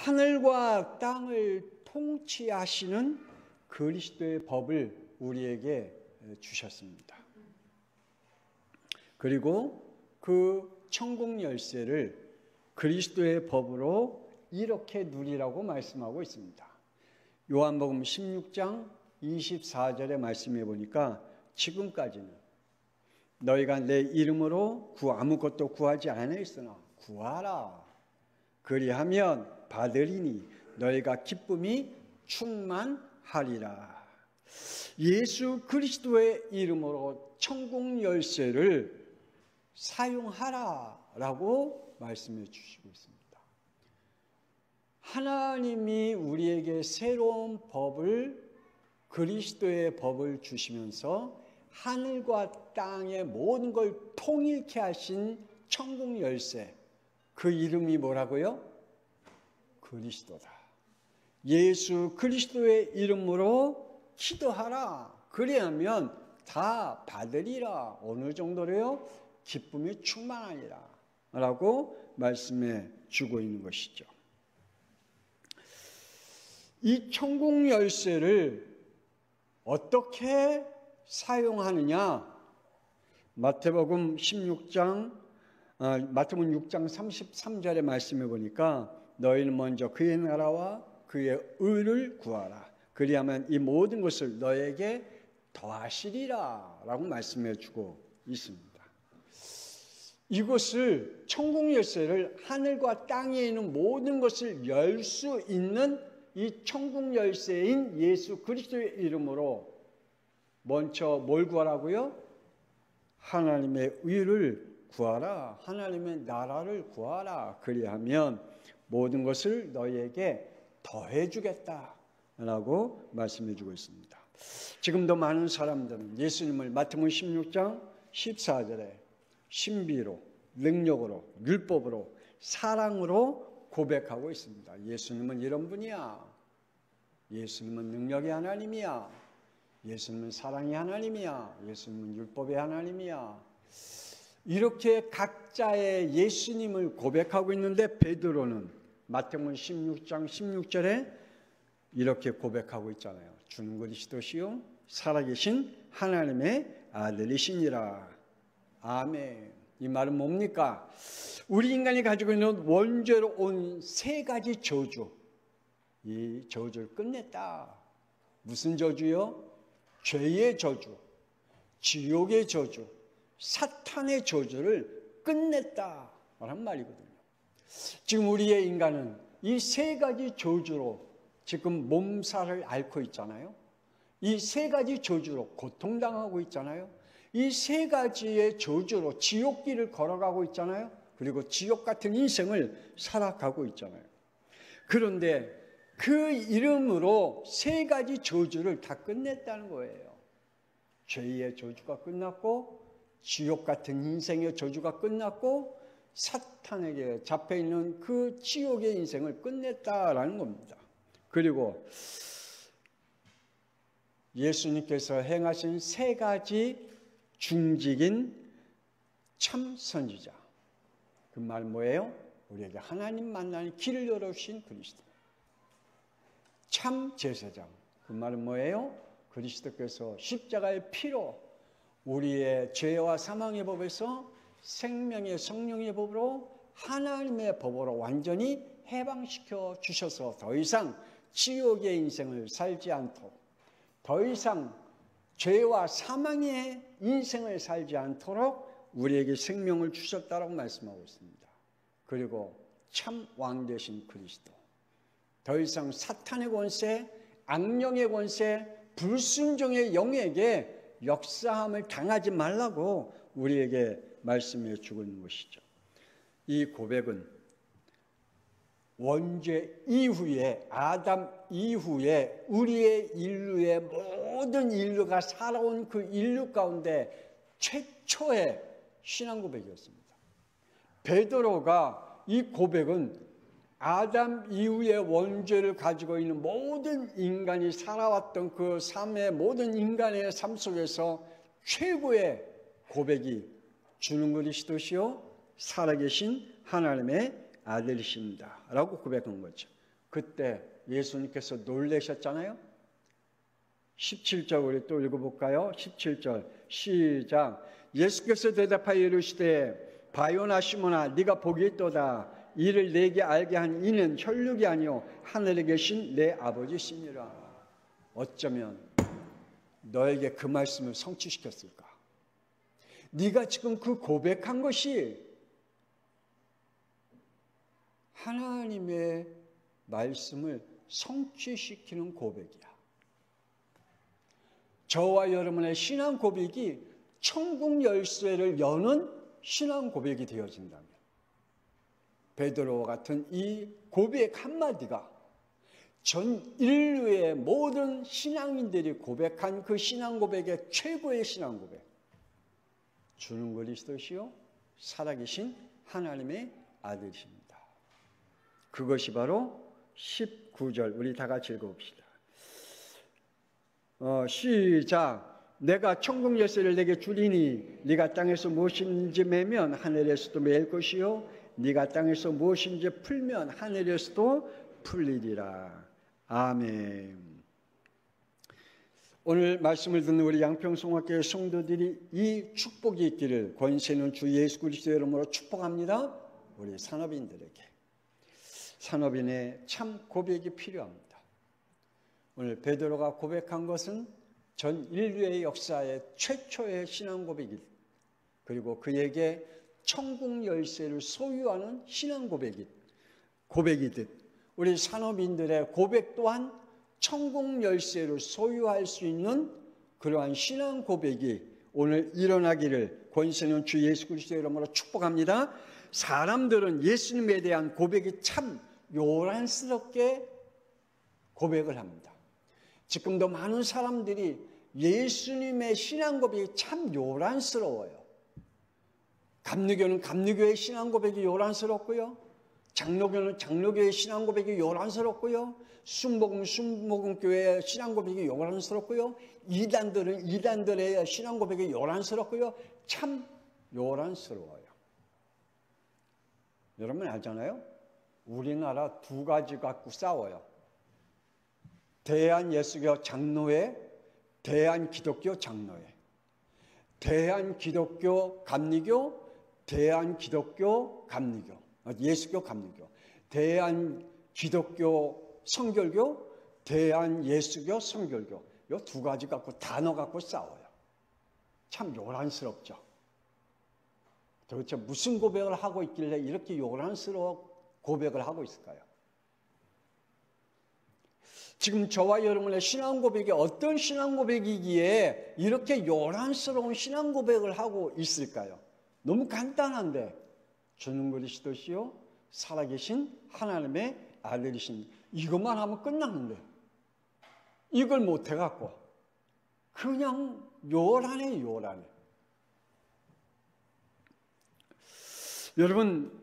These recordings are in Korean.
하늘과 땅을 통치하시는 그리스도의 법을 우리에게 주셨습니다. 그리고 그 천국 열쇠를 그리스도의 법으로 이렇게 누리라고 말씀하고 있습니다. 요한복음 16장 24절의 말씀해 보니까 지금까지는 너희가 내 이름으로 아무것도 구하지 않았으나 구하라. 그리하면 받으리니 너희가 기쁨이 충만하리라. 예수 그리스도의 이름으로 천국 열쇠를 사용하라라고 말씀해 주시고 있습니다. 하나님이 우리에게 새로운 법을, 그리스도의 법을 주시면서 하늘과 땅의 모든 걸 통일케 하신 천국 열쇠, 그 이름이 뭐라고요? 그리스도다. 예수 그리스도의 이름으로 기도하라. 그리하면 다 받으리라. 어느 정도로요? 기쁨이 충만하리라 라고 말씀해 주고 있는 것이죠. 이 천국 열쇠를 어떻게 사용하느냐? 마태복음 6장 33절의 말씀해 보니까 너희는 먼저 그의 나라와 그의 의를 구하라. 그리하면 이 모든 것을 너에게 더하시리라 라고 말씀해 주고 있습니다. 이것을, 천국 열쇠를, 하늘과 땅에 있는 모든 것을 열 수 있는 이 천국 열쇠인 예수 그리스도의 이름으로 먼저 뭘 구하라고요? 하나님의 의를 구하라. 하나님의 나라를 구하라. 그리하면 모든 것을 너희에게 더해주겠다 라고 말씀해 주고 있습니다. 지금도 많은 사람들은 예수님을 마태복음 16장 14절에 신비로, 능력으로, 율법으로, 사랑으로 고백하고 있습니다. 예수님은 이런 분이야. 예수님은 능력의 하나님이야. 예수님은 사랑의 하나님이야. 예수님은 율법의 하나님이야. 이렇게 각자의 예수님을 고백하고 있는데 베드로는 마태복음 16장 16절에 이렇게 고백하고 있잖아요. 주는 그리스도시요 살아계신 하나님의 아들이시니라. 아멘. 이 말은 뭡니까? 우리 인간이 가지고 있는 원죄로 온 세 가지 저주, 이 저주를 끝냈다. 무슨 저주요? 죄의 저주, 지옥의 저주, 사탄의 저주를 끝냈다 라는 말이거든요. 지금 우리의 인간은 이 세 가지 저주로 지금 몸살을 앓고 있잖아요. 이 세 가지 저주로 고통당하고 있잖아요. 이 세 가지의 저주로 지옥길을 걸어가고 있잖아요. 그리고 지옥 같은 인생을 살아가고 있잖아요. 그런데 그 이름으로 세 가지 저주를 다 끝냈다는 거예요. 죄의 저주가 끝났고, 지옥 같은 인생의 저주가 끝났고, 사탄에게 잡혀있는 그 지옥의 인생을 끝냈다라는 겁니다. 그리고 예수님께서 행하신 세 가지 중직인 참 선지자. 그 말 뭐예요? 우리에게 하나님 만나는 길을 열어주신 그리스도. 참 제사장. 그 말은 뭐예요? 그리스도께서 십자가의 피로 우리의 죄와 사망의 법에서 생명의 성령의 법으로 하나님의 법으로 완전히 해방시켜 주셔서 더 이상 지옥의 인생을 살지 않도록, 더 이상 죄와 사망의 인생을 살지 않도록 우리에게 생명을 주셨다라고 말씀하고 있습니다. 그리고 참 왕 되신 그리스도. 더 이상 사탄의 권세, 악령의 권세, 불순종의 영에게 역사함을 당하지 말라고 우리에게 말씀해 주고 있는 것이죠. 이 고백은 원죄 이후에, 아담 이후에 우리의 인류의 모든 인류가 살아온 그 인류 가운데 최초의 신앙 고백이었습니다. 베드로가 이 고백은 아담 이후의 원죄를 가지고 있는 모든 인간이 살아왔던 그 삶의 모든 인간의 삶 속에서 최고의 고백이 주는 그리스도시요 살아계신 하나님의 아들이십니다 라고 고백한 거죠. 그때 예수님께서 놀라셨잖아요. 17절 우리 또 읽어볼까요? 17절 시작. 예수께서 대답하여 이르시되 바요나 시몬아 네가 복이 있도다. 이를 내게 알게 한 이는 혈육이 아니요 하늘에 계신 내 아버지시니라. 어쩌면 너에게 그 말씀을 성취시켰을까? 네가 지금 그 고백한 것이 하나님의 말씀을 성취시키는 고백이야. 저와 여러분의 신앙 고백이 천국 열쇠를 여는 신앙 고백이 되어진다면 베드로와 같은 이 고백 한마디가 전 인류의 모든 신앙인들이 고백한 그 신앙 고백의 최고의 신앙 고백, 주는 그리스도시요 살아계신 하나님의 아들이십니다. 그것이 바로 19절 우리 다 같이 읽어봅시다. 시작. 내가 천국 열쇠를 내게 주리니 네가 땅에서 무엇인지 매면 하늘에서도 매일 것이요 네가 땅에서 무엇인지 풀면 하늘에서도 풀리리라. 아멘. 오늘 말씀을 듣는 우리 양평송학교의 성도들이 이 축복이 있기를 권세 있는 주 예수 그리스도의 이름으로 축복합니다. 우리 산업인들에게. 산업인의 참 고백이 필요합니다. 오늘 베드로가 고백한 것은 전 인류의 역사의 최초의 신앙 고백이다. 그리고 그에게 천국 열쇠를 소유하는 신앙 고백이듯 우리 산업인들의 고백 또한 천국 열쇠를 소유할 수 있는 그러한 신앙 고백이 오늘 일어나기를 권세 있는 주 예수 그리스도의 이름으로 축복합니다. 사람들은 예수님에 대한 고백이 참 요란스럽게 고백을 합니다. 지금도 많은 사람들이 예수님의 신앙 고백이 참 요란스러워요. 감리교는 감리교의 신앙 고백이 요란스럽고요. 장로교는 장로교의 신앙 고백이 요란스럽고요. 순복음교회의 신앙 고백이 요란스럽고요. 이단들은 이단들의 신앙 고백이 요란스럽고요. 참 요란스러워요. 여러분 알잖아요. 우리나라 두 가지 갖고 싸워요. 대한예수교 장로회, 대한기독교 장로회, 대한기독교 감리교, 대한기독교 감리교, 예수교 감리교, 대한기독교 성결교, 대한예수교 성결교, 이 두 가지 갖고 단어 갖고 싸워요. 참 요란스럽죠. 도대체 무슨 고백을 하고 있길래 이렇게 요란스러워 고백을 하고 있을까요? 지금 저와 여러분의 신앙 고백이 어떤 신앙 고백이기에 이렇게 요란스러운 신앙 고백을 하고 있을까요? 너무 간단한데 주는 그리스도시요 살아계신 하나님의 아들이신 이것만 하면 끝났는데 이걸 못해갖고 그냥 요란해. 여러분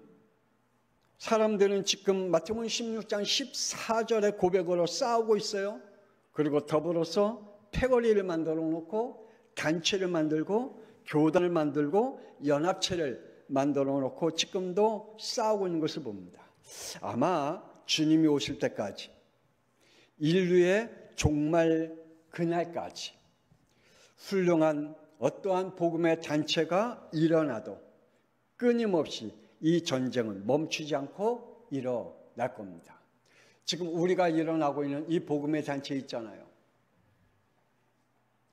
사람들은 지금 마태복음 16장 14절의 고백으로 싸우고 있어요. 그리고 더불어서 패거리를 만들어 놓고 단체를 만들고 교단을 만들고 연합체를 만들어 놓고 지금도 싸우고 있는 것을 봅니다. 아마 주님이 오실 때까지 인류의 종말 그날까지 훌륭한 어떠한 복음의 단체가 일어나도 끊임없이 이 전쟁은 멈추지 않고 일어날 겁니다. 지금 우리가 일어나고 있는 이 복음의 단체 있잖아요.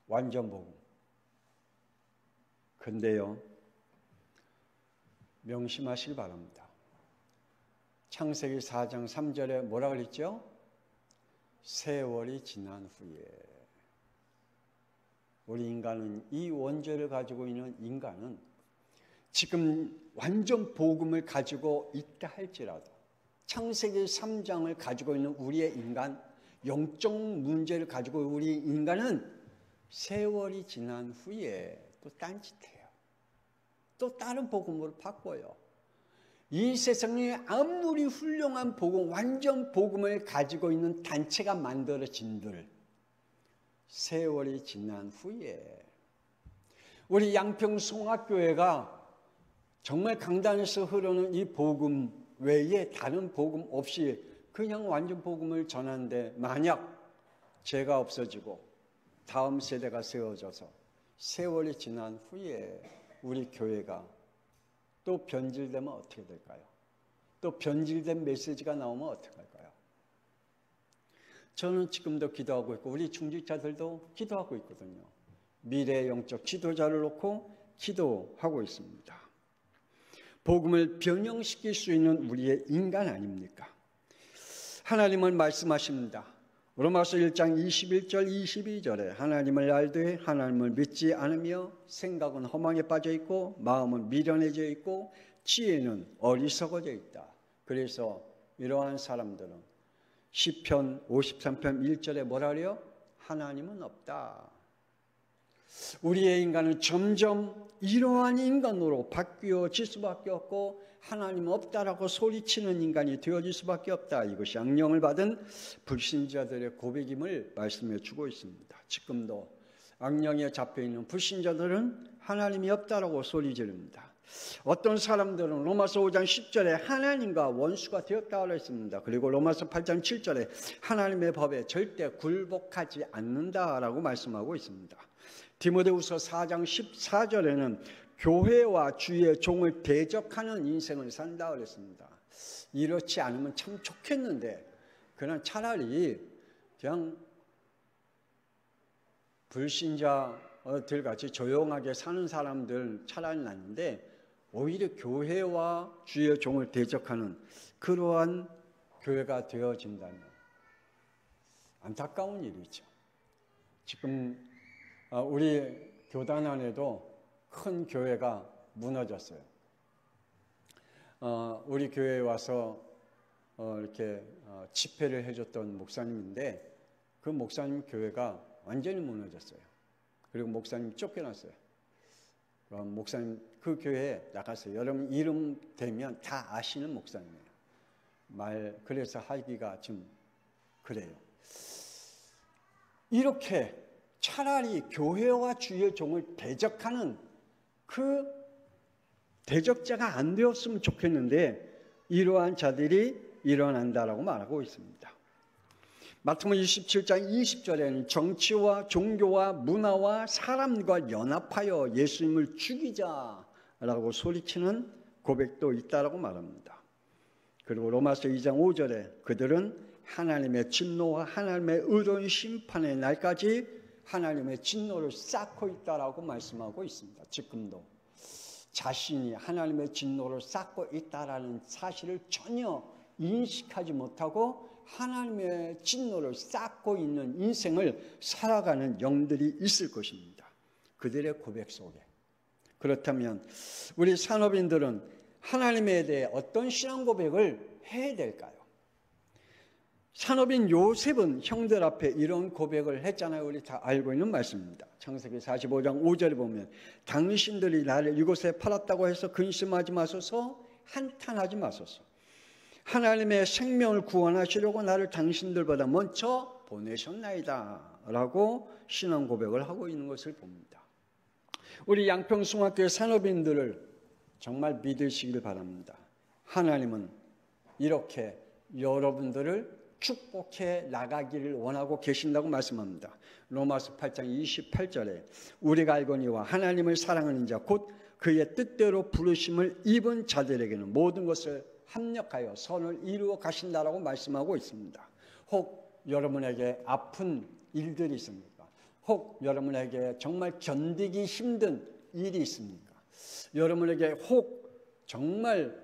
완전 복음. 근데요, 명심하시기 바랍니다. 창세기 4장 3절에 뭐라 그랬죠? 세월이 지난 후에 우리 인간은 이 원죄를 가지고 있는 인간은 지금 완전 복음을 가지고 있다 할지라도 창세기 3장을 가지고 있는 우리의 인간, 영적 문제를 가지고 우리 인간은 세월이 지난 후에 또 딴짓해요. 또 다른 복음으로 바꿔요. 이 세상에 아무리 훌륭한 복음, 완전 복음을 가지고 있는 단체가 만들어진들 세월이 지난 후에 우리 양평송학교회가 정말 강단에서 흐르는 이 복음 외에 다른 복음 없이 그냥 완전 복음을 전하는데 만약 죄가 없어지고 다음 세대가 세워져서 세월이 지난 후에 우리 교회가 또 변질되면 어떻게 될까요? 또 변질된 메시지가 나오면 어떻게 할까요? 저는 지금도 기도하고 있고 우리 중직자들도 기도하고 있거든요. 미래의 영적 지도자를 놓고 기도하고 있습니다. 복음을 변형시킬 수 있는 우리의 인간 아닙니까? 하나님은 말씀하십니다. 로마서 1장 21절 22절에 하나님을 알되 하나님을 믿지 않으며 생각은 허망에 빠져 있고 마음은 미련해져 있고 지혜는 어리석어져 있다. 그래서 이러한 사람들은 시편 53편 1절에 뭐라 그래요? 하나님은 없다. 우리의 인간은 점점 이러한 인간으로 바뀌어질 수밖에 없고 하나님 없다라고 소리치는 인간이 되어질 수밖에 없다. 이것이 악령을 받은 불신자들의 고백임을 말씀해 주고 있습니다. 지금도 악령에 잡혀있는 불신자들은 하나님이 없다라고 소리 지릅니다. 어떤 사람들은 로마서 5장 10절에 하나님과 원수가 되었다고 했습니다. 그리고 로마서 8장 7절에 하나님의 법에 절대 굴복하지 않는다라고 말씀하고 있습니다. 디모데후서 4장 14절에는 교회와 주의 종을 대적하는 인생을 산다 그랬습니다. 이렇지 않으면 참 좋겠는데 그냥 차라리 그냥 불신자들 같이 조용하게 사는 사람들 차라리 낫는데 오히려 교회와 주의 종을 대적하는 그러한 교회가 되어진다면 안타까운 일이죠. 지금 우리 교단 안에도 큰 교회가 무너졌어요. 우리 교회에 와서 이렇게 집회를 해줬던 목사님인데 그 목사님 교회가 완전히 무너졌어요. 그리고 목사님 쫓겨났어요. 목사님 그 교회에 나갔어요. 여러분 이름 대면 다 아시는 목사님이에요. 그래서 하기가 좀 그래요. 이렇게 차라리 교회와 주의 종을 대적하는 그 대적자가 안 되었으면 좋겠는데 이러한 자들이 일어난다라고 말하고 있습니다. 마태복음 27장 20절에는 정치와 종교와 문화와 사람과 연합하여 예수님을 죽이자라고 소리치는 고백도 있다라고 말합니다. 그리고 로마서 2장 5절에 그들은 하나님의 진노와 하나님의 의로운 심판의 날까지 하나님의 진노를 쌓고 있다라고 말씀하고 있습니다. 지금도 자신이 하나님의 진노를 쌓고 있다라는 사실을 전혀 인식하지 못하고 하나님의 진노를 쌓고 있는 인생을 살아가는 영들이 있을 것입니다. 그들의 고백 속에. 그렇다면 우리 산업인들은 하나님에 대해 어떤 신앙 고백을 해야 될까요? 산업인 요셉은 형들 앞에 이런 고백을 했잖아요. 우리 다 알고 있는 말씀입니다. 창세기 45장 5절에 보면 당신들이 나를 이곳에 팔았다고 해서 근심하지 마소서, 한탄하지 마소서. 하나님의 생명을 구원하시려고 나를 당신들보다 먼저 보내셨나이다 라고 신앙 고백을 하고 있는 것을 봅니다. 우리 양평중학교의 산업인들을 정말 믿으시길 바랍니다. 하나님은 이렇게 여러분들을 축복해 나가기를 원하고 계신다고 말씀합니다. 로마서 8장 28절에 우리가 알거니와 하나님을 사랑하는 자 곧 그의 뜻대로 부르심을 입은 자들에게는 모든 것을 합력하여 선을 이루어 가신다라고 말씀하고 있습니다. 혹 여러분에게 아픈 일들이 있습니까? 혹 여러분에게 정말 견디기 힘든 일이 있습니까? 여러분에게 혹 정말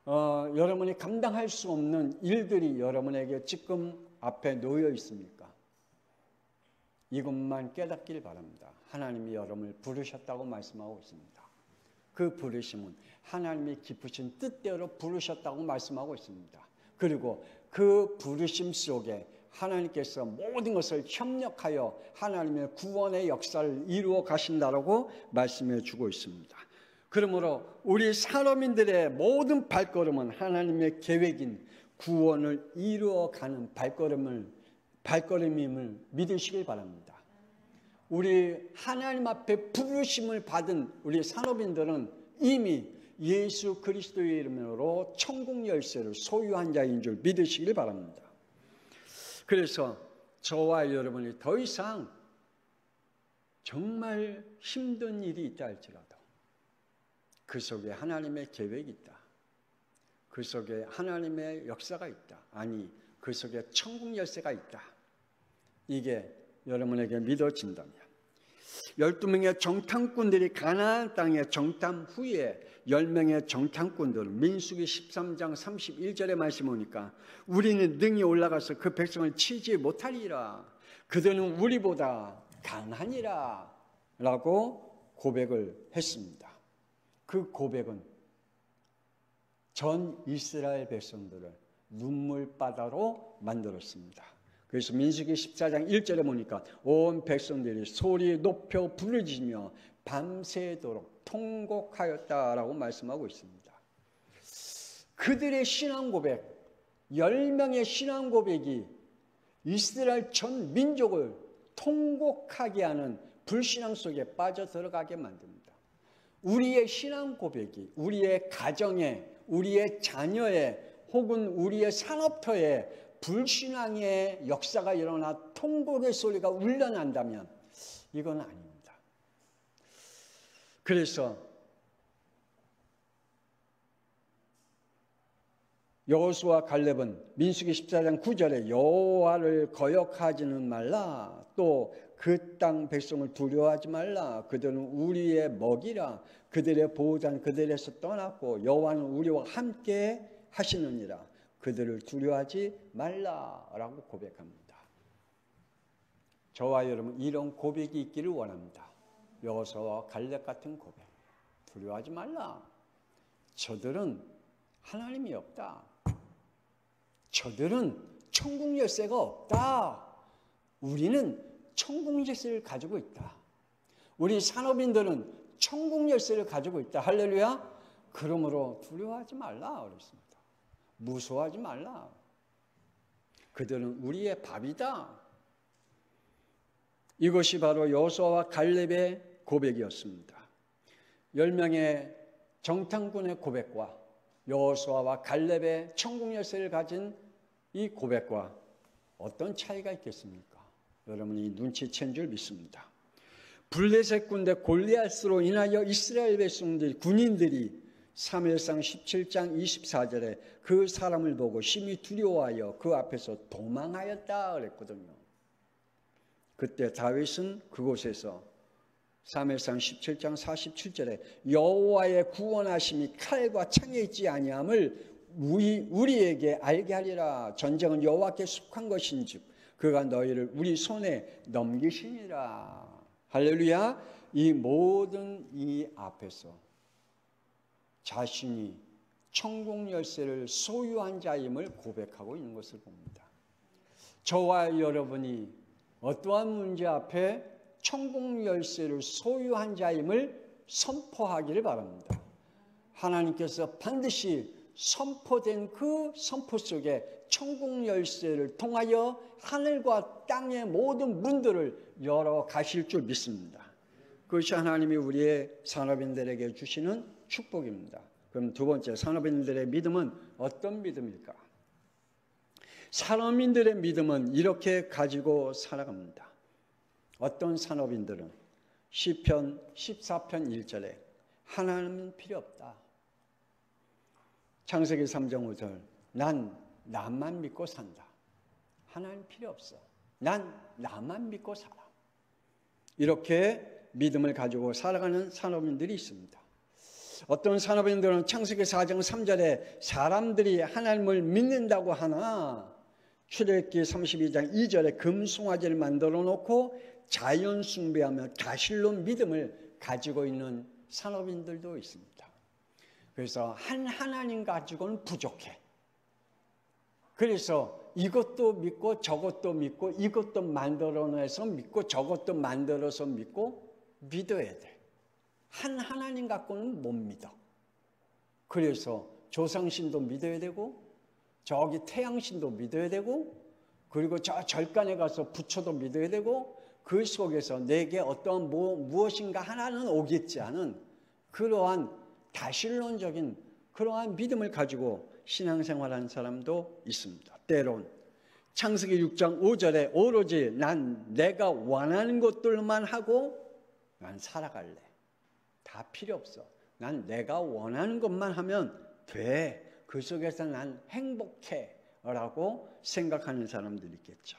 여러분이 감당할 수 없는 일들이 여러분에게 지금 앞에 놓여 있습니까? 이것만 깨닫길 바랍니다. 하나님이 여러분을 부르셨다고 말씀하고 있습니다. 그 부르심은 하나님이 깊으신 뜻대로 부르셨다고 말씀하고 있습니다. 그리고 그 부르심 속에 하나님께서 모든 것을 협력하여 하나님의 구원의 역사를 이루어 가신다라고 말씀해 주고 있습니다. 그러므로 우리 산업인들의 모든 발걸음은 하나님의 계획인 구원을 이루어가는 발걸음임을 믿으시길 바랍니다. 우리 하나님 앞에 부르심을 받은 우리 산업인들은 이미 예수 그리스도의 이름으로 천국 열쇠를 소유한 자인 줄 믿으시길 바랍니다. 그래서 저와 여러분이 더 이상 정말 힘든 일이 있다 할지라도 그 속에 하나님의 계획이 있다. 그 속에 하나님의 역사가 있다. 아니, 그 속에 천국 열쇠가 있다. 이게 여러분에게 믿어진다면 12명의 정탐꾼들이 가나안 땅에 정탐 후에 10명의 정탐꾼들은 민수기 13장 31절의 말씀 보니까 우리는 능히 올라가서 그 백성을 치지 못하리라. 그들은 우리보다 강하니라 라고 고백을 했습니다. 그 고백은 전 이스라엘 백성들을 눈물바다로 만들었습니다. 그래서 민수기 14장 1절에 보니까 온 백성들이 소리 높여 부르짖으며 밤새도록 통곡하였다라고 말씀하고 있습니다. 그들의 신앙 고백, 10명의 신앙 고백이 이스라엘 전 민족을 통곡하게 하는 불신앙 속에 빠져 들어가게 만듭니다. 우리의 신앙 고백이 우리의 가정에, 우리의 자녀에 혹은 우리의 산업터에 불신앙의 역사가 일어나 통곡의 소리가 울려난다면 이건 아닙니다. 그래서 여호수아와 갈렙은 민수기 14장 9절에 여호와를 거역하지는 말라, 또 그 땅 백성을 두려워하지 말라, 그들은 우리의 먹이라, 그들의 보호자는 그들에서 떠났고 여호와는 우리와 함께 하시느니라, 그들을 두려워하지 말라라고 고백합니다. 저와 여러분 이런 고백이 있기를 원합니다. 여호수아와 갈렙 같은 고백. 두려워하지 말라. 저들은 하나님이 없다. 저들은 천국 열쇠가 없다. 우리는 천국 열쇠를 가지고 있다. 우리 산업인들은 천국 열쇠를 가지고 있다. 할렐루야. 그러므로 두려워하지 말라 그랬습니다. 무서워하지 말라. 그들은 우리의 밥이다. 이것이 바로 여호수아와 갈렙의 고백이었습니다. 10명의 정탐꾼의 고백과 여호수아와 갈렙의 천국 열쇠를 가진 이 고백과 어떤 차이가 있겠습니까? 여러분이 눈치챈 줄 믿습니다. 블레셋 군대 골리앗으로 인하여 이스라엘 백성들 군인들이 사무엘상 17장 24절에 그 사람을 보고 심히 두려워하여 그 앞에서 도망하였다 그랬거든요. 그때 다윗은 그곳에서 사무엘상 17장 47절에 여호와의 구원하심이 칼과 창에 있지 아니함을 우리에게 알게 하리라. 전쟁은 여호와께 속한 것인즉 그가 너희를 우리 손에 넘기시니라. 할렐루야. 이 모든 이 앞에서 자신이 천국 열쇠를 소유한 자임을 고백하고 있는 것을 봅니다. 저와 여러분이 어떠한 문제 앞에 천국 열쇠를 소유한 자임을 선포하기를 바랍니다. 하나님께서 반드시 선포된 그 선포 속에 천국 열쇠를 통하여 하늘과 땅의 모든 문들을 열어 가실 줄 믿습니다. 그것이 하나님이 우리의 산업인들에게 주시는 축복입니다. 그럼 두 번째, 산업인들의 믿음은 어떤 믿음일까? 산업인들의 믿음은 이렇게 가지고 살아갑니다. 어떤 산업인들은 시편 14편 1절에 하나님은 필요 없다. 창세기 3장 5절 난 나만 믿고 산다. 하나님 필요 없어. 난 나만 믿고 살아. 이렇게 믿음을 가지고 살아가는 산업인들이 있습니다. 어떤 산업인들은 창세기 4장 3절에 사람들이 하나님을 믿는다고 하나 출애굽기 32장 2절에 금송아지를 만들어 놓고 자연 숭배하며 가실로 믿음을 가지고 있는 산업인들도 있습니다. 그래서 한 하나님 가지고는 부족해. 그래서 이것도 믿고 저것도 믿고 이것도 만들어내서 믿고 저것도 만들어서 믿고 믿어야 돼. 한 하나님 갖고는 못 믿어. 그래서 조상신도 믿어야 되고 저기 태양신도 믿어야 되고 그리고 저 절간에 가서 부처도 믿어야 되고 그 속에서 내게 어떤 무엇인가 하나는 오겠지 않은 그러한 다신론적인 그러한 믿음을 가지고 신앙생활하는 사람도 있습니다. 때론 창세기 6장 5절에 오로지 난 내가 원하는 것들만 하고 난 살아갈래. 다 필요 없어. 난 내가 원하는 것만 하면 돼. 그 속에서 난 행복해. 라고 생각하는 사람들이 있겠죠.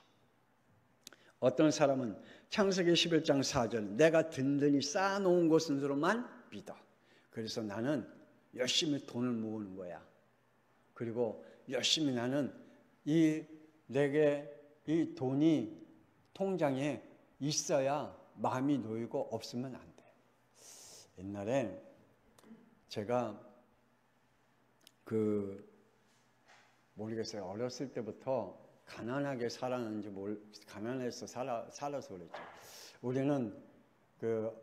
어떤 사람은 창세기 11장 4절 내가 든든히 쌓아놓은 것으로만 믿어. 그래서 나는 열심히 돈을 모으는 거야. 그리고 열심히 나는 내게 이 돈이 통장에 있어야 마음이 놓이고 없으면 안 돼. 옛날에 제가 모르겠어요. 어렸을 때부터 가난하게 살았는지 가난해서 살아서 그랬죠. 우리는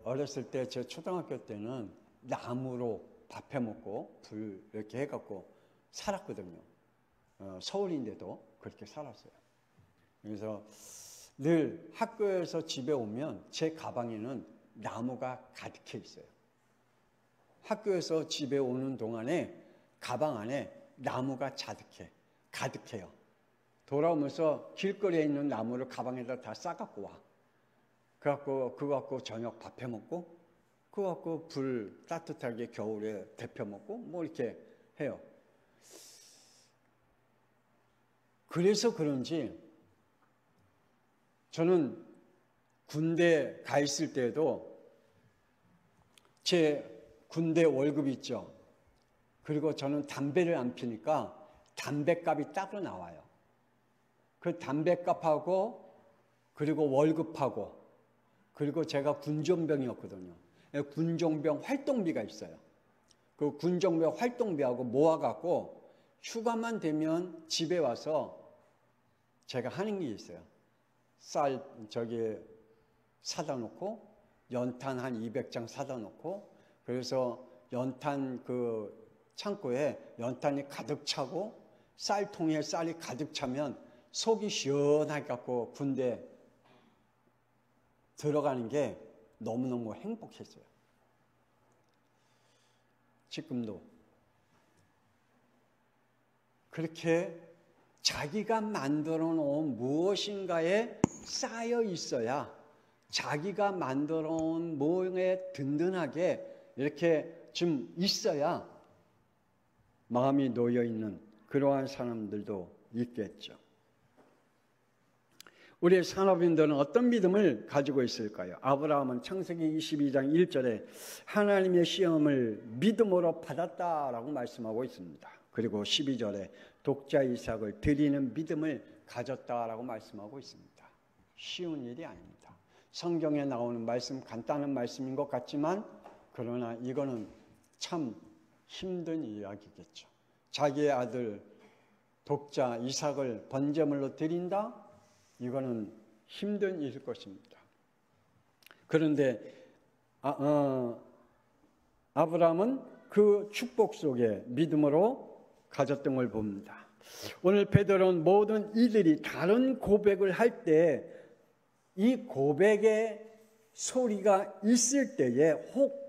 어렸을 때 제 초등학교 때는 나무로 밥 해 먹고 불 이렇게 해갖고 살았거든요. 서울인데도 그렇게 살았어요. 그래서 늘 학교에서 집에 오면 제 가방에는 나무가 가득해 있어요. 학교에서 집에 오는 동안에 가방 안에 나무가 가득해요. 돌아오면서 길거리에 있는 나무를 가방에다 다 싸갖고 와. 그거 갖고 저녁 밥 해 먹고, 그거 갖고 불 따뜻하게 겨울에 데펴 먹고, 뭐 이렇게 해요. 그래서 그런지 저는 군대 가 있을 때도 제 군대 월급 있죠. 그리고 저는 담배를 안 피니까 담배값이 따로 나와요. 그 담배값하고 그리고 월급하고 그리고 제가 군종병이었거든요. 군종병 활동비가 있어요. 그 군종병 활동비하고 모아갖고 휴가만 되면 집에 와서 제가 하는 게 있어요. 쌀 사다 놓고 연탄 한 200장 사다 놓고 그래서 연탄 창고에 연탄이 가득 차고 쌀통에 쌀이 가득 차면 속이 시원하게 갖고 군대 들어가는 게 너무너무 행복했어요. 지금도 그렇게 자기가 만들어 놓은 무엇인가에 쌓여 있어야 자기가 만들어 놓은 뭐에 든든하게 이렇게 좀 있어야 마음이 놓여 있는 그러한 사람들도 있겠죠. 우리의 산업인들은 어떤 믿음을 가지고 있을까요? 아브라함은 창세기 22장 1절에 하나님의 시험을 믿음으로 받았다라고 말씀하고 있습니다. 그리고 12절에 독자 이삭을 드리는 믿음을 가졌다라고 말씀하고 있습니다. 쉬운 일이 아닙니다. 성경에 나오는 말씀 간단한 말씀인 것 같지만 그러나 이거는 참 힘든 이야기겠죠. 자기의 아들 독자 이삭을 번제물로 드린다? 이거는 힘든 일일 것입니다. 그런데 아브라함은 그 축복 속에 믿음으로 가졌던 걸 봅니다. 오늘 베드로는 모든 이들이 다른 고백을 할 때 이 고백의 소리가 있을 때에 혹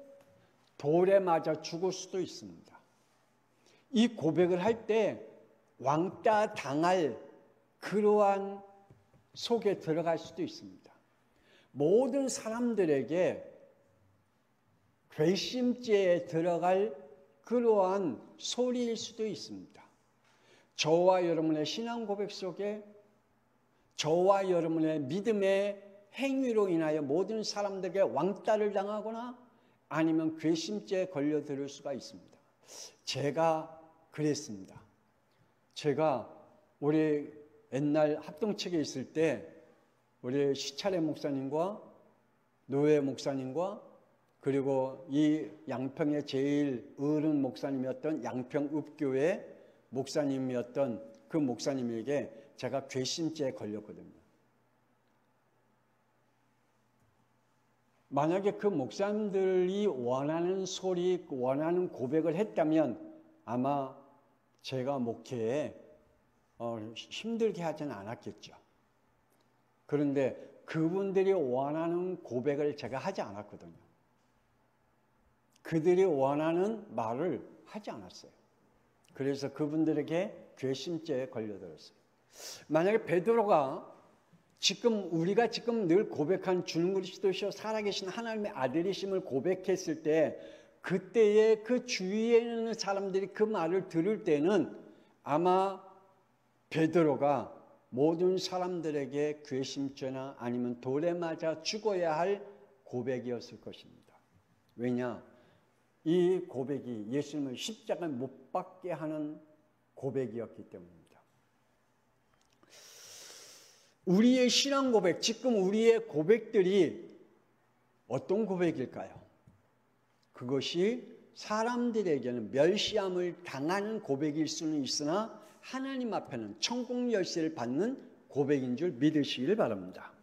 돌에 맞아 죽을 수도 있습니다. 이 고백을 할 때 왕따 당할 그러한 속에 들어갈 수도 있습니다. 모든 사람들에게 괘씸죄에 들어갈 그러한 소리일 수도 있습니다. 저와 여러분의 신앙 고백 속에 저와 여러분의 믿음의 행위로 인하여 모든 사람들에게 왕따를 당하거나 아니면 괘씸죄에 걸려들 수가 있습니다. 제가 그랬습니다. 제가 우리 옛날 합동측에 있을 때 우리 시차례 목사님과 노예 목사님과 그리고 이 양평의 제일 어른 목사님이었던 양평읍교회 목사님이었던 그 목사님에게 제가 괘씸죄에 걸렸거든요. 만약에 그 목사님들이 원하는 소리, 원하는 고백을 했다면 아마 제가 목회에 힘들게 하지는 않았겠죠. 그런데 그분들이 원하는 고백을 제가 하지 않았거든요. 그들이 원하는 말을 하지 않았어요. 그래서 그분들에게 괘씸죄에 걸려들었어요. 만약에 베드로가 우리가 지금 늘 고백한 주는 그리스도시요 살아계신 하나님의 아들이심을 고백했을 때, 그때에 그 주위에 있는 사람들이 그 말을 들을 때는 아마 베드로가 모든 사람들에게 괘씸죄나 아니면 돌에 맞아 죽어야 할 고백이었을 것입니다. 왜냐? 이 고백이 예수님을 십자가에 못 박게 하는 고백이었기 때문입니다. 우리의 신앙 고백, 지금 우리의 고백들이 어떤 고백일까요? 그것이 사람들에게는 멸시함을 당하는 고백일 수는 있으나 하나님 앞에는 천국 열쇠를 받는 고백인 줄 믿으시길 바랍니다.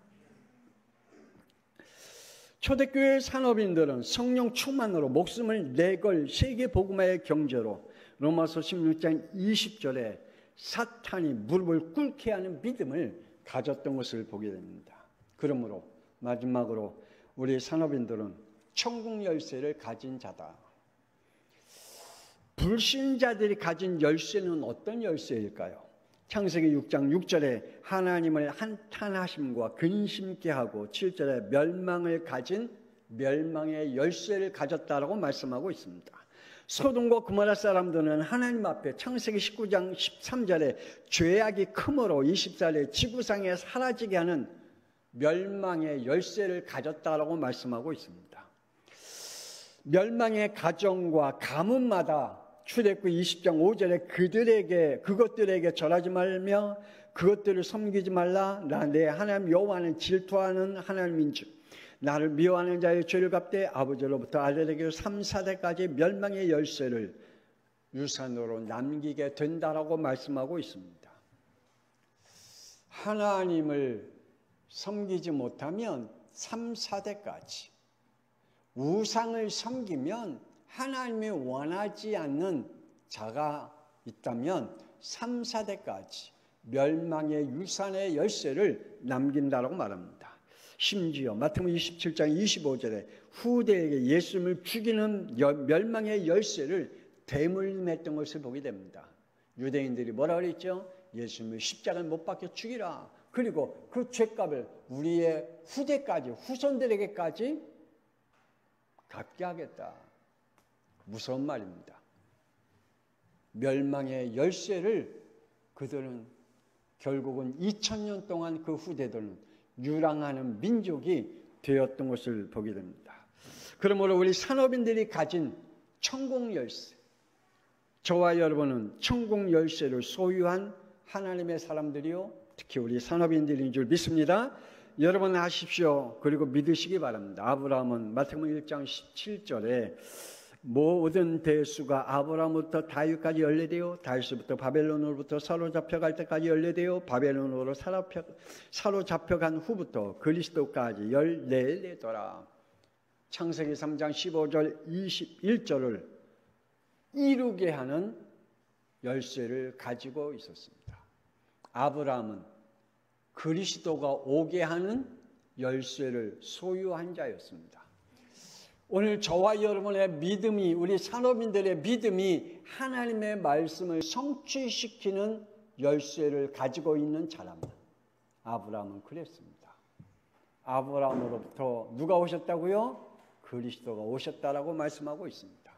초대교회 산업인들은 성령 충만으로 목숨을 내걸 세계 복음화의 경제로 로마서 16장 20절에 사탄이 무릎을 꿇게 하는 믿음을 가졌던 것을 보게 됩니다. 그러므로 마지막으로 우리 산업인들은 천국 열쇠를 가진 자다. 불신자들이 가진 열쇠는 어떤 열쇠일까요? 창세기 6장 6절에 하나님을 한탄하심과 근심케 하고 7절에 멸망을 가진 멸망의 열쇠를 가졌다라고 말씀하고 있습니다. 소돔과 고모라 사람들은 하나님 앞에 창세기 19장 13절에 죄악이 크므로 24절에 지구상에 사라지게 하는 멸망의 열쇠를 가졌다라고 말씀하고 있습니다. 멸망의 가정과 가문마다 출애굽 20장 5절에 그것들에게 절하지 말며 그것들을 섬기지 말라. 나 내 하나님 여호와는 질투하는 하나님인즉 나를 미워하는 자의 죄를 갚되 아버지로부터 아들에게 3, 4대까지 멸망의 열쇠를 유산으로 남기게 된다라고 말씀하고 있습니다. 하나님을 섬기지 못하면 3, 4대까지, 우상을 섬기면 하나님이 원하지 않는 자가 있다면 3, 4대까지 멸망의 유산의 열쇠를 남긴다라고 말합니다. 심지어 마태복음 27장 25절에 후대에게 예수님을 죽이는 멸망의 열쇠를 대물림했던 것을 보게 됩니다. 유대인들이 뭐라 그랬죠? 예수님을 십자가에 못 박혀 죽이라. 그리고 그 죄값을 우리의 후대까지, 후손들에게까지 갚게 하겠다. 무서운 말입니다. 멸망의 열쇠를 그들은 결국은 2000년 동안 그 후대들은 유랑하는 민족이 되었던 것을 보게 됩니다. 그러므로 우리 산업인들이 가진 천국 열쇠, 저와 여러분은 천국 열쇠를 소유한 하나님의 사람들이요, 특히 우리 산업인들인 줄 믿습니다. 여러분 아십시오. 그리고 믿으시기 바랍니다. 아브라함은 마태복음 1장 17절에 모든 대수가 아브라함부터 다윗까지 연례되어 다윗부터 바벨론으로부터 사로잡혀갈 때까지 연례되어 바벨론으로 사로잡혀간 후부터 그리스도까지 14대더라. 창세기 3장 15절 21절을 이루게 하는 열쇠를 가지고 있었습니다. 아브라함은 그리스도가 오게 하는 열쇠를 소유한 자였습니다. 오늘 저와 여러분의 믿음이, 우리 산업인들의 믿음이 하나님의 말씀을 성취시키는 열쇠를 가지고 있는 자랍니다. 아브라함은 그랬습니다. 아브라함으로부터 누가 오셨다고요? 그리스도가 오셨다라고 말씀하고 있습니다.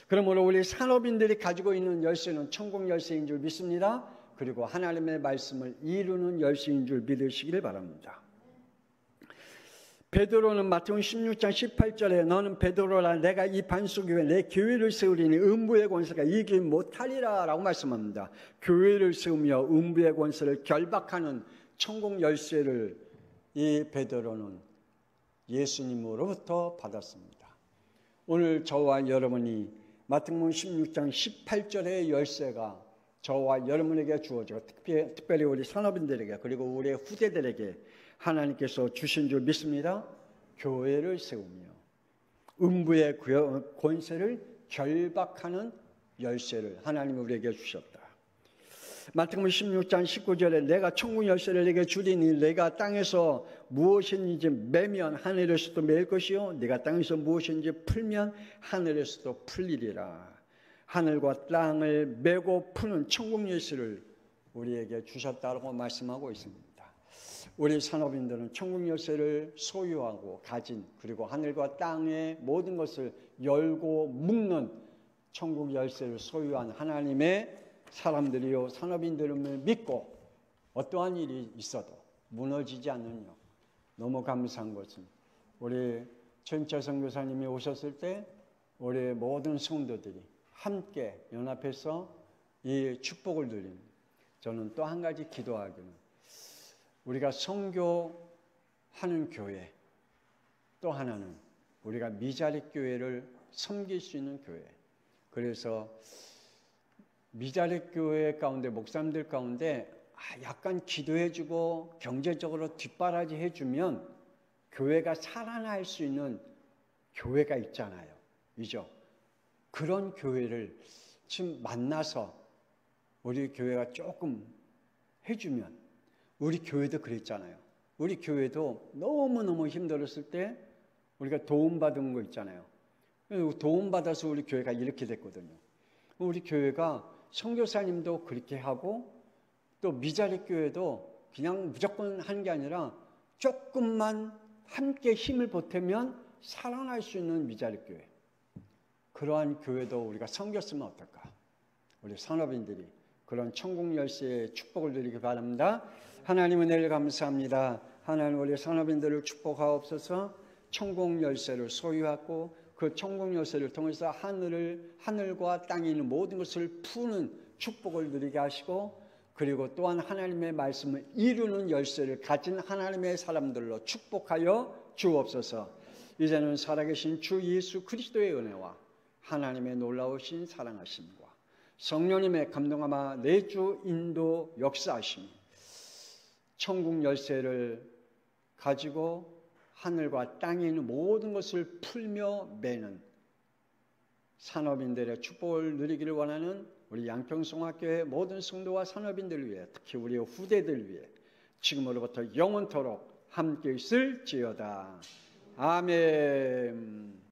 그러므로 우리 산업인들이 가지고 있는 열쇠는 천국 열쇠인 줄 믿습니다. 그리고 하나님의 말씀을 이루는 열쇠인 줄 믿으시길 바랍니다. 베드로는 마태복음 16장 18절에 너는 베드로라 내가 이 반석 위에 내 교회를 세우리니 음부의 권세가 이기지 못하리라 라고 말씀합니다. 교회를 세우며 음부의 권세를 결박하는 천국 열쇠를 이 베드로는 예수님으로부터 받았습니다. 오늘 저와 여러분이 마태복음 16장 18절의 열쇠가 저와 여러분에게 주어져 특별히 우리 산업인들에게 그리고 우리의 후대들에게 하나님께서 주신 줄 믿습니다. 교회를 세우며 음부의 권세를 결박하는 열쇠를 하나님이 우리에게 주셨다. 마태복음 16장 19절에 내가 천국 열쇠를 내게 주리니 내가 땅에서 무엇인지 매면 하늘에서도 매일 것이요 내가 땅에서 무엇인지 풀면 하늘에서도 풀리리라. 하늘과 땅을 메고 푸는 천국 열쇠를 우리에게 주셨다고 말씀하고 있습니다. 우리 산업인들은 천국 열쇠를 소유하고 가진, 그리고 하늘과 땅의 모든 것을 열고 묶는 천국 열쇠를 소유한 하나님의 사람들이요 산업인들을 믿고 어떠한 일이 있어도 무너지지 않는 영. 너무 감사한 것은 우리 최인철 선교사님이 오셨을 때 우리 모든 성도들이 함께 연합해서 이 축복을 누리는, 저는 또 한 가지 기도하기는 우리가 선교하는 교회, 또 하나는 우리가 미자립 교회를 섬길 수 있는 교회. 그래서 미자립 교회 가운데 목사님들 가운데 약간 기도해주고 경제적으로 뒷바라지 해주면 교회가 살아날 수 있는 교회가 있잖아요. 그죠? 그런 교회를 지금 만나서 우리 교회가 조금 해주면, 우리 교회도 그랬잖아요. 우리 교회도 너무너무 힘들었을 때 우리가 도움받은 거 있잖아요. 도움받아서 우리 교회가 이렇게 됐거든요. 우리 교회가 선교사님도 그렇게 하고 또 미자립 교회도 그냥 무조건 하는 게 아니라 조금만 함께 힘을 보태면 살아날 수 있는 미자립 교회. 그러한 교회도 우리가 섬겼으면 어떨까? 우리 산업인들이 그런 천국 열쇠의 축복을 누리기 바랍니다. 하나님 은혜를 감사합니다. 하나님 우리 산업인들을 축복하옵소서. 천국 열쇠를 소유하고 그 천국 열쇠를 통해서 하늘과 땅에 있는 모든 것을 푸는 축복을 누리게 하시고, 그리고 또한 하나님의 말씀을 이루는 열쇠를 가진 하나님의 사람들로 축복하여 주옵소서. 이제는 살아계신 주 예수 그리스도의 은혜와 하나님의 놀라우신 사랑하심과 성령님의 감동하마 내주 인도 역사하심이 천국 열쇠를 가지고 하늘과 땅에 있는 모든 것을 풀며 매는 산업인들의 축복을 누리기를 원하는 우리 양평송학교의 모든 성도와 산업인들을 위해, 특히 우리의 후대들을 위해 지금으로부터 영원토록 함께 있을지어다. 아멘.